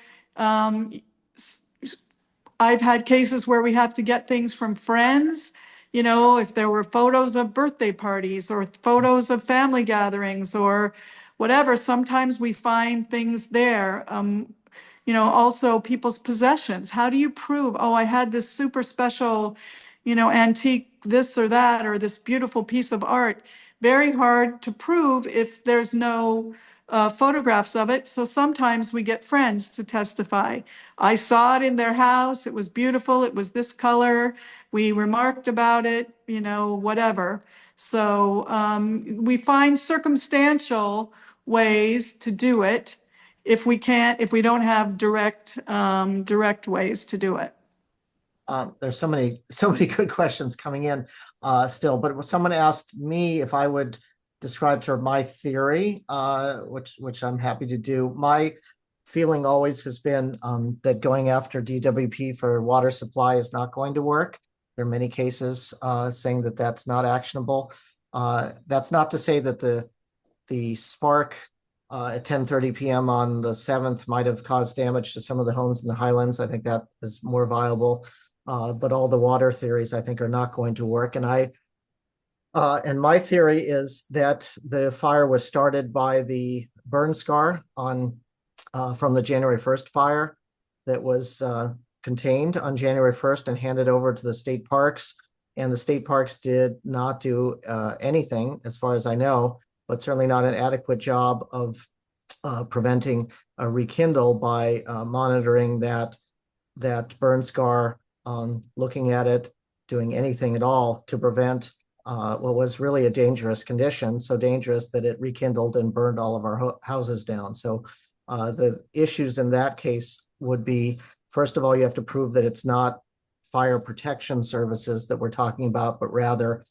I've had cases where we have to get things from friends, you know, if there were photos of birthday parties or photos of family gatherings or whatever, sometimes we find things there. You know, also people's possessions. How do you prove, oh, I had this super special, you know, antique this or that, or this beautiful piece of art? Very hard to prove if there's no photographs of it. So sometimes we get friends to testify. I saw it in their house. It was beautiful. It was this color. We remarked about it, you know, whatever. So we find circumstantial ways to do it if we don't have direct ways to do it. There's so many good questions coming in still, but someone asked me if I would describe sort of my theory, which I'm happy to do. My feeling always has been that going after DWP for water supply is not going to work. There are many cases saying that that's not actionable. That's not to say that the spark at 10:30 p.m. on the 7th might have caused damage to some of the homes in the Highlands. I think that is more viable. But all the water theories, I think, are not going to work. And my theory is that the fire was started by the burn scar from the January 1st fire that was contained on January 1st and handed over to the state parks. And the state parks did not do anything, as far as I know, but certainly not an adequate job of preventing a rekindle by monitoring that burn scar, looking at it, doing anything at all to prevent what was really a dangerous condition, so dangerous that it rekindled and burned all of our houses down. So the issues in that case would be, first of all, you have to prove that it's not fire protection services that we're talking about, but rather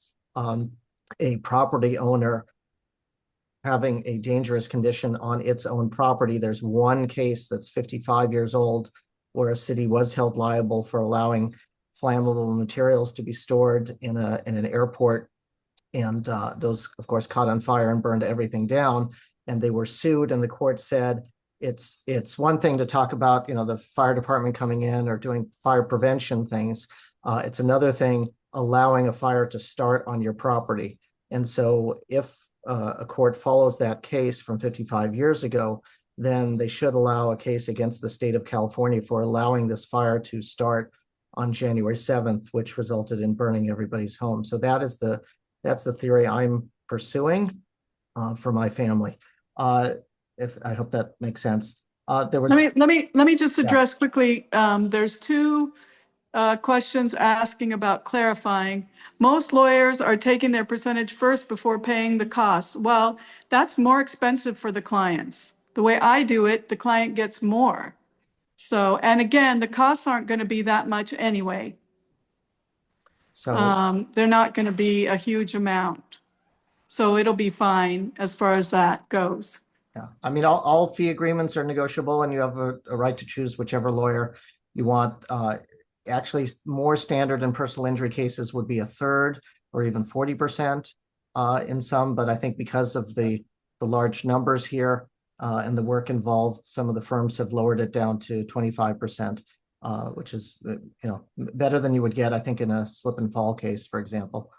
a property owner having a dangerous condition on its own property. There's one case that's 55 years old where a city was held liable for allowing flammable materials to be stored in an airport. And those, of course, caught on fire and burned everything down. And they were sued, and the court said, it's one thing to talk about, the fire department coming in or doing fire prevention things. It's another thing allowing a fire to start on your property. And so if a court follows that case from 55 years ago, then they should allow a case against the state of California for allowing this fire to start on January 7th, which resulted in burning everybody's home. So that's the theory I'm pursuing for my family. If I hope that makes sense. There was. Let me just address quickly. There's two questions asking about clarifying. Most lawyers are taking their percentage first before paying the costs. Well, that's more expensive for the clients. The way I do it, the client gets more. So, and again, the costs aren't going to be that much anyway. So They're not going to be a huge amount. So it'll be fine as far as that goes. yeah, I mean, all fee agreements are negotiable, and you have a right to choose whichever lawyer you want. Actually, more standard in personal injury cases would be a third or even 40% in some, but I think because of the large numbers here and the work involved, some of the firms have lowered it down to 25%, which is better than you would get, I think, in a slip and fall case, for example.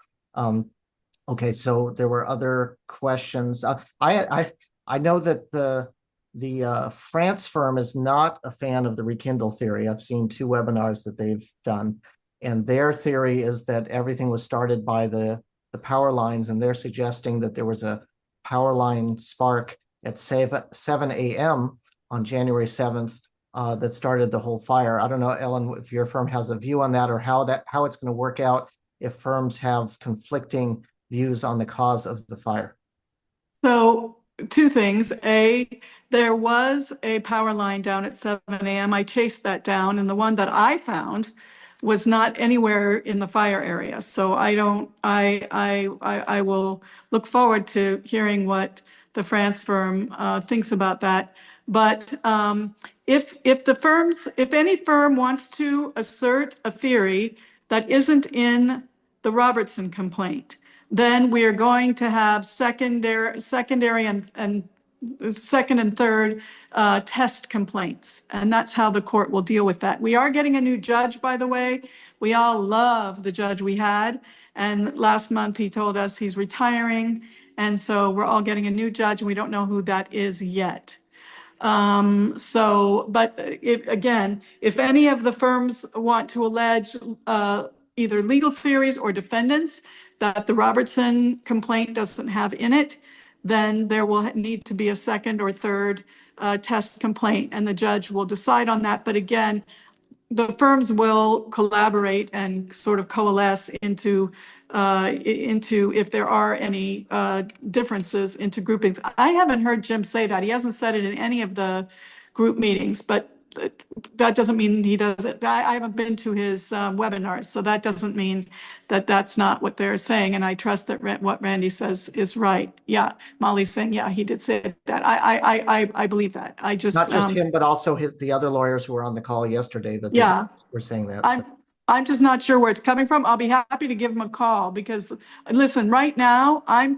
Okay, so there were other questions. I know that the France firm is not a fan of the rekindle theory. I've seen 2 webinars that they've done, and their theory is that everything was started by the power lines, and they're suggesting that there was a power line spark at 7 a.m. on January 7th that started the whole fire. I don't know, Ellen, if your firm has a view on that, or how it's going to work out if firms have conflicting views on the cause of the fire. So 2 things. A, there was a power line down at 7 a.m. I chased that down, and the one that I found was not anywhere in the fire area. So I will look forward to hearing what the France firm thinks about that. But if any firm wants to assert a theory that isn't in the Robertson complaint, then we are going to have secondary and second and third test complaints. And that's how the court will deal with that. We are getting a new judge, by the way. We all love the judge we had. And last month he told us he's retiring. And so we're all getting a new judge, and we don't know who that is yet. But if any of the firms want to allege either legal theories or defendants that the Robertson complaint doesn't have in it, then there will need to be a second or third test complaint, and the judge will decide on that. But again, the firms will collaborate and sort of coalesce into if there are any differences into groupings. I haven't heard Jim say that. He hasn't said it in any of the group meetings, but that doesn't mean he doesn't. I haven't been to his webinars, so that doesn't mean that that's not what they're saying. And I trust that what Randy says is right. Yeah, Molly's saying, yeah, he did say that. I believe that. I just Not just him, but also the other lawyers who were on the call yesterday that yeah, were saying that. I'm just not sure where it's coming from. I'll be happy to give him a call because, listen, right now I'm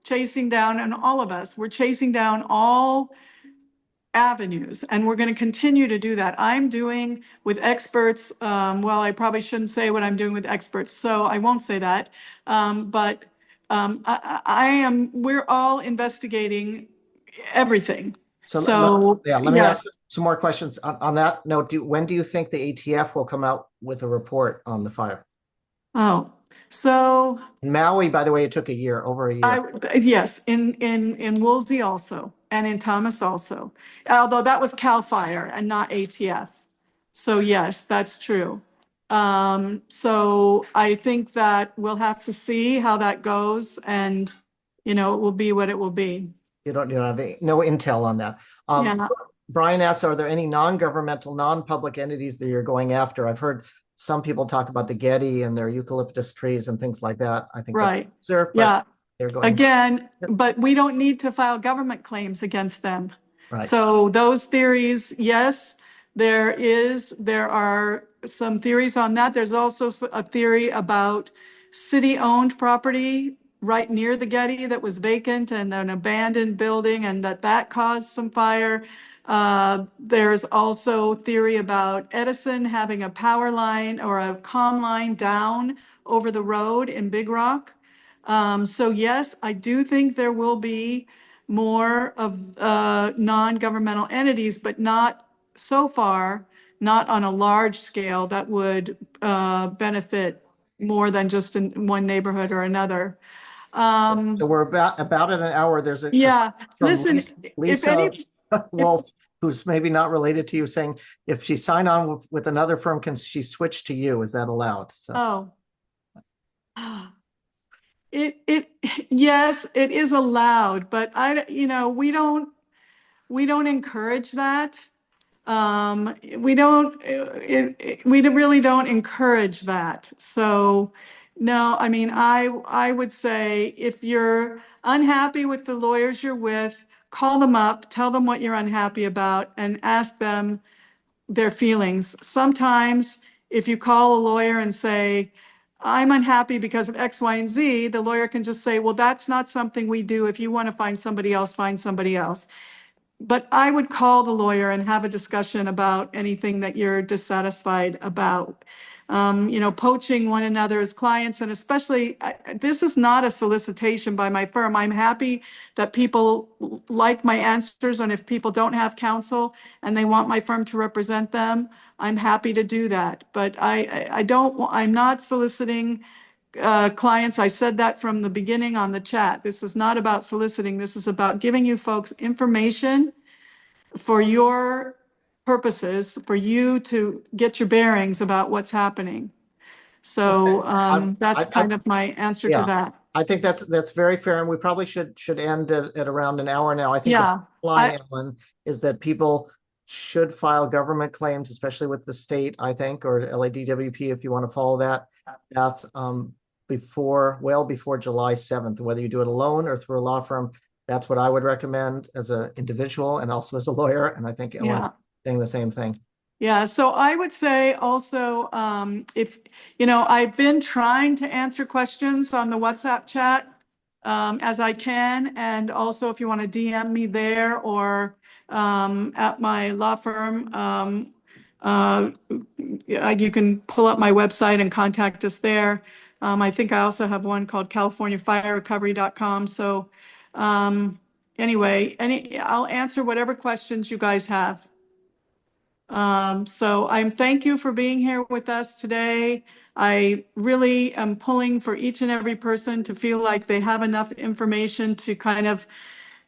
chasing down, and all of us, we're chasing down all avenues, and we're going to continue to do that. I'm doing with experts. Well, I probably shouldn't say what I'm doing with experts, so I won't say that. But we're all investigating everything. Let me ask some more questions on that note. When do you think the ATF will come out with a report on the fire? Oh, so in Maui, by the way, it took over a year. Yes, in Woolsey also, and in Thomas also, although that was CAL FIRE and not ATF. So yes, that's true. So I think that we'll have to see how that goes, and, you know, it will be what it will be. You don't have no intel on that. Yeah. Brian asks, are there any non-governmental, non-public entities that you're going after? I've heard some people talk about the Getty and their eucalyptus trees and things like that. I think that's Right. absurd, but Yeah. they're going. Again, Yep. but we don't need to file government claims against them. Right. So those theories, yes, there are some theories on that. There's also a theory about city-owned property right near the Getty that was vacant and an abandoned building, and that caused some fire. There's also theory about Edison having a power line or a comm line down over the road in Big Rock. So yes, I do think there will be more of non-governmental entities, but not so far, not on a large scale that would benefit more than just in one neighborhood or another. So we're about at an hour. There's a Yeah, from listen, if Lisa any, Wolf, who's maybe not related to you, saying if she signed on with another firm, can she switch to you? Is that allowed? So oh. It, yes, it is allowed, but we don't encourage that. We don't, we really don't encourage that. So, no, I mean, I would say if you're unhappy with the lawyers you're with, call them up, tell them what you're unhappy about, and ask them their feelings. Sometimes if you call a lawyer and say, I'm unhappy because of X, Y, and Z, the lawyer can just say, well, that's not something we do. If you want to find somebody else, find somebody else. But I would call the lawyer and have a discussion about anything that you're dissatisfied about. Poaching one another as clients, and especially, this is not a solicitation by my firm. I'm happy that people like my answers, and if people don't have counsel and they want my firm to represent them, I'm happy to do that. But I'm not soliciting clients. I said that from the beginning on the chat. This is not about soliciting. This is about giving you folks information for your purposes, for you to get your bearings about what's happening. So that's kind of my answer to yeah, that. I think that's very fair, and we probably should end at around an hour now. I think Yeah, the line, Ellen, is that people should file government claims, especially with the state, I think, or LADWP, if you want to follow that path, well before July 7th, whether you do it alone or through a law firm. That's what I would recommend as an individual and also as a lawyer. And I think Ellen yeah. saying the same thing. Yeah, so I would say also, if, I've been trying to answer questions on the WhatsApp chat as I can. And also if you want to DM me there or at my law firm, you can pull up my website and contact us there. I think I also have one called CaliforniaFireRecovery.com. So anyway, I'll answer whatever questions you guys have. So thank you for being here with us today. I really am pulling for each and every person to feel like they have enough information to kind of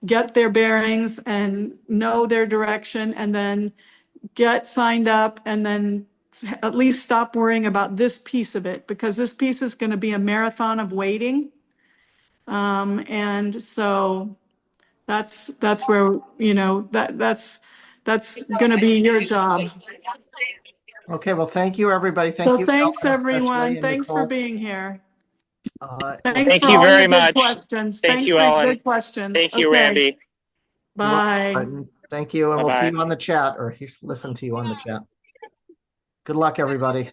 get their bearings and know their direction, and then get signed up, and then at least stop worrying about this piece of it, because this piece is going to be a marathon of waiting. And so that's where, that's going to be your job. Okay, well, thank you, everybody. Thank So you, thanks, Ellen, especially, everyone. and Thanks for Nicole. being here. We'll Thanks Thank for you all your very good much. questions. Thank Thanks you, for your Ellen. good questions. Thank you, Okay, Randy. You're welcome, bye. Martin. Thank you, and we'll see Bye-bye. you on the chat, or listen to you on the chat. Good luck, everybody.